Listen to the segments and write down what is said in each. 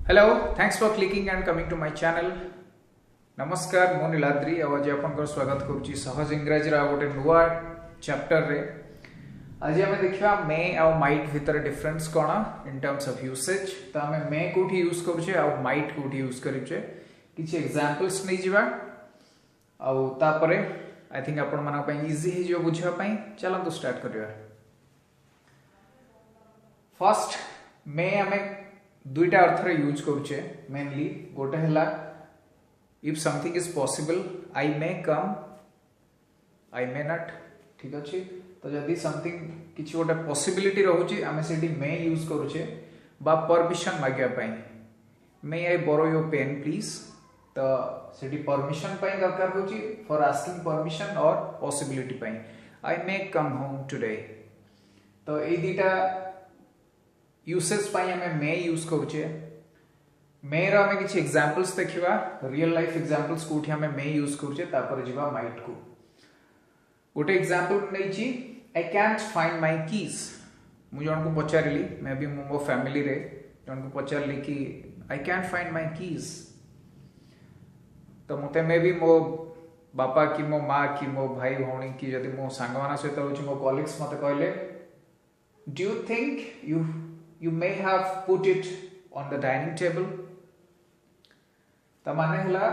Hello, thanks for clicking and coming to my channel. नमस्कार मो नीलाद्री आज आपन स्वागत करुच्ची सहज इंग्राजी गोटे नुआ चैप्टर रे। आज आम देखा मे आउ माइट भितर डिफरेंस कौन इन टर्म्स ऑफ यूसेज। तो आम मे कोठी यूज करुचे आउ माइट कोठी यूज करुचे किछि एग्जांपल्स नै जिवा आउ तापरे आई थिंक आपन मानक पई इजी हे जो बुझिया पई चलंतु स्टार्ट करिया। फर्स्ट मे आमे दुईटा अर्थ रे यूज करुचे मेनली गोटे हला if something is possible I may come I may not ठीक अछि। तो जदि समथिंग किछि गोटे पॉसिबिलिटी रहउची आमे सेठी मे यूज करूचे बा परमिशन मागिया पई मे I borrow your pen please. तो सेठी परमिशन पई दरकार होची फॉर आस्किंग परमिशन और पॉसिबिलिटी पई आई मे कम होम टुडे। तो ए दीटा यूसेज पई आमे मे यूज करूचे। मे रा में किछि एग्जांपल्स देखिबा रियल लाइफ एग्जांपल्स कोठी हमें मे यूज करूचे तापर जिबा माइट को। गोटे एग्जांपल नै छी I can't find my keys. मु जन को पचारली मे बी मो फैमिली रे जन को पचारली कि I can't find my keys. तो मते मे बी मो बापा की मो मां की मो भाई भौणी की जदि मो सांगवाना सहित होची मो कॉलीग्स मते कहले do you think you may have put it on the dining table। त माने हला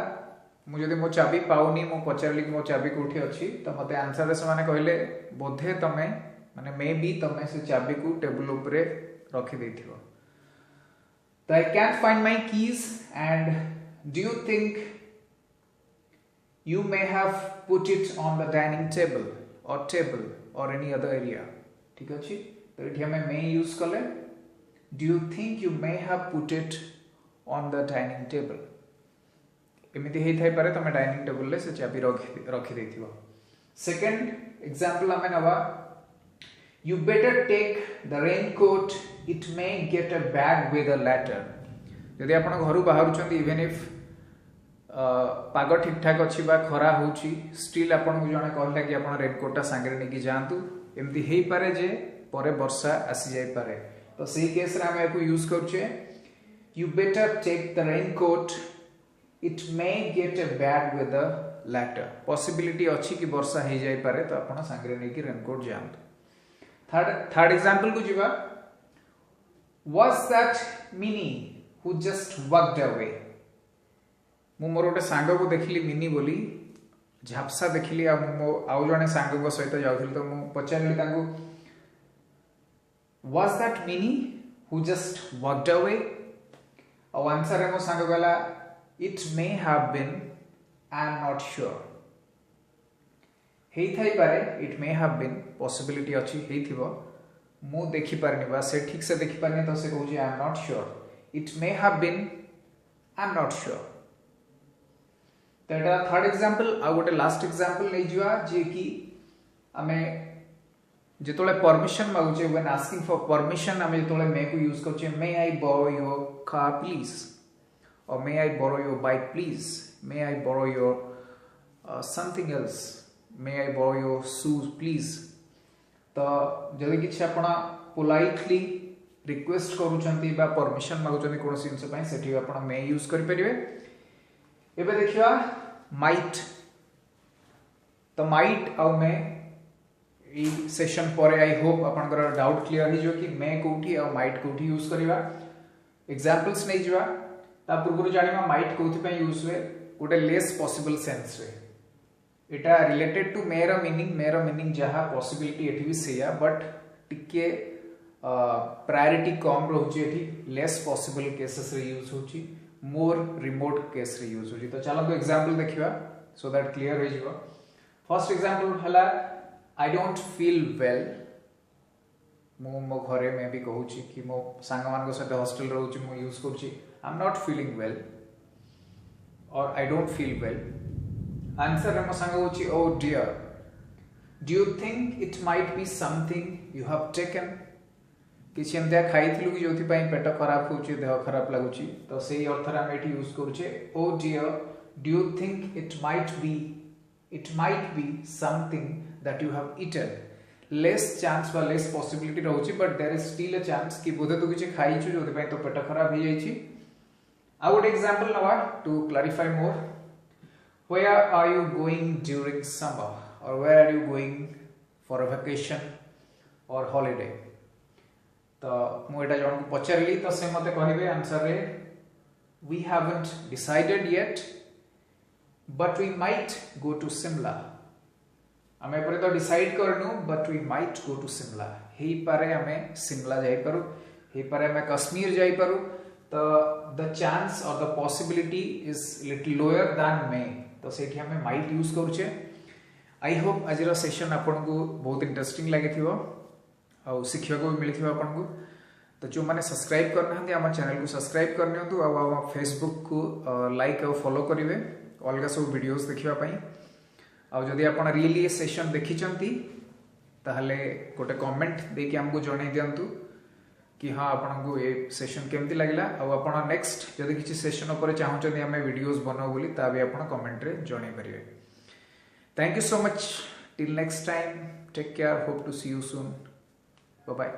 मु जदि मो चाबी पाउनी मो पचारली मो चाबी कोठी अछि त मते आंसर रे माने कहले बोधे तमे माने मे बी तमे से चाबी को टेबल ऊपर रखि देथिबो। त I can't find my keys and do you think you may have put it on the dining table or any other area। ठीक अछि। तो एठी हमें मे यूज करले do you think you may have put it on the dining table। एमिति हेइ Thai पारे तमे डाइनिंग टेबल ले से चाबी रखि देथिबो। सेकंड एग्जांपल हमें नबा you better take the raincoat it may get a bag with a letter। यदि आपण घरु बाहर छथि इवन इफ पाग ठीक ठाक अछि बा खरा होछि स्टिल आपण को जने कहला कि आपण रेनकोट संगे नेकी जांतु एमिति हेइ पारे जे परे वर्षा आसी जाय पारे। तो सही केस रे हम एको यूज करछे you better take the raincoat it may get a bag with a letter। Possibility अछि कि वर्षा हे जाय पारे तो आपण संगे नेकी रेनकोट जांतु। थर्ड एग्जांपल को जिबा was that Minnie who just walked away। मु मोर गोटे सांग को देखली मिनी बोली झापसा देखली आ मो आउ जने सांग को सहित जाउथली तो मु पचारली तांको was that Minnie who just walked away। और आंसर है मो सांग गला it may have been I am not sure। हेइ थाइ पारे it may have been possibility अछि हेइ थिबो मु देखि पारनी बा से ठीक से देखि पारनी तो से कहूची I am not sure it may have been I am not sure। तो एटा थर्ड एग्जांपल आ गोटे लास्ट एग्जांपल नै जिवा जे कि हमें जेतोले परमिशन मागुचे व्हेन आस्किंग फॉर परमिशन हमें जेतोले मे को यूज करछे may I borrow your car please और may I borrow your bike please may I borrow your something else may I borrow your shoes please. तो जदि किछ आपण पोलाइटली रिक्वेस्ट करूछंती बा परमिशन मागुछंती कोनोसी जिंस पई सेठी आपण मे यूज करि परिबे। एबे देखिवा माइट। तो माइट आउ मे ई सेशन पर आई होप आपनकर डाउट क्लियर ही जो कि मे कोठी और माइट कोठी यूज करिवा। एग्जांपल्स नै जिवा ता पूर्व जानिबा माइट कोथि पे यूज हुए गोटे लेस पॉसिबल सेंस रे। एटा रिलेटेड टू मेरा मीनिंग जहा पॉसिबिलिटी एठी भी सेया बट टिके प्रायोरिटी कम रहउची एठी लेस पॉसिबल केसेस रे यूज होची मोर रिमोट केस रे यूज होची। तो चलो एग्जांपल देखिबा सो दैट क्लियर हो जिवो। फर्स्ट एग्जांपल हला I don't feel well। मो घरे में भी कहूची कि मो सांग मान को साथ हॉस्टल रहउची मो यूज करची I'm not feeling well और I don't feel well। Answer हम सांग होची oh dear do you think it might be something you have taken। किछि एमते खाइथिलु कि जोथि पई पेट खराब होची देह खराब लागुची तो सेही अर्थ रा हम एठी यूज करछे oh dear do you think it might be something that you have eaten। less chance বা less possibility रहउची but there is still a chance कि बोधे तो किछि खाइछु जोथि पई तो पेट खराब हो जाईची I would example now to clarify more. Where are you going during summer, or where are you going for a vacation or holiday? तो मुझे जन को पचारि तो से मते कहबे आंसर रे we haven't decided yet but we might go to Simla. आमे परे तो डिसाइड करनु but we might go to Simla. हेई पारे आमे सिमला जाई पारु, हेई पारे आमे कश्मीर जाई पारु. तो the chance or the possibility is little lower than may. तो सेठी हमें might यूज करूचे. I hope आज रो सेशन आपन को बहुत इंटरेस्टिंग लागे थिवो आ सिखिया को भी मिली थिवो आपन को. तो जो माने सब्सक्राइब करना हंदी आमा चैनल को सब्सक्राइब करनियो तो आ फेसबुक को लाइक और फॉलो करिवे अलगा सब वीडियोस देखिबा पई. आ जदि आपन रियली ए सेशन देखि चंती ताहले गोटे कमेंट दे के हमको जणाई दियंतु कि हाँ आपन को ए सेशन केमती लागला आ आपन नेक्स्ट जदि किछि सेशन ऊपर चाहउछन हमें वीडियोस बनाओ बोली ता भी आपन कमेंट रे जणाई परिवे. Thank you so much. Till next time, take care. Hope to see you soon. Bye bye.